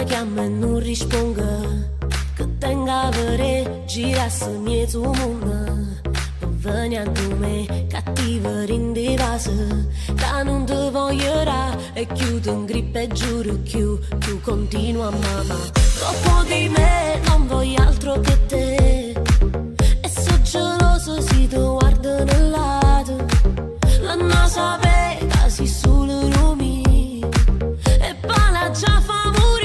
mi chiama e non risponde, che tenga a vedere, girassi mezzo mondo. Veni a me, cattiva rindivasa, che non ti voglierà e chiudo in grippa e giuro chiù continua mamma. Dopo di me non voglio altro che te, e so geloso se ti guardo nel lato, la non sapeva si solo rumi, e pala già fa morire.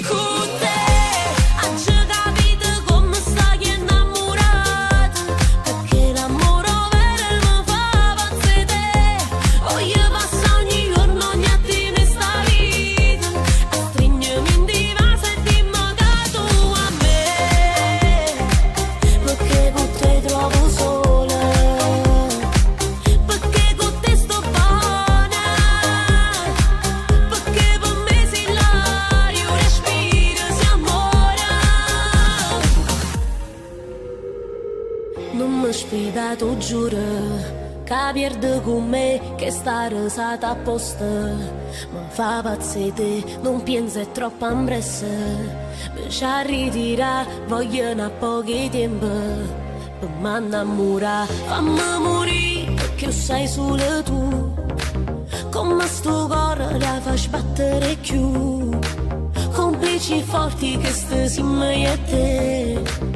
Con te, ha già capito come stai innamorata, perché l'amore vero mi fa pazzire. Voglio passare ogni giorno, ogni attimo in sta vita, a stringermi in divasa e dimmi che tu a me, perché con te trovo sola, perché con te sto buona, perché per me sei l'aria, respiro, si amore. Non mi spiegato, giuro, che pierde con me, che sta risata apposta. Mi fa pazzete, non pensa è troppo ambressa. Mi ci ritira, voglio a pochi tempo, per m'annamorare. Fammi morire, perché sei solo tu, come sto cuore la fa sbattere più, complici forti che sto insieme a te.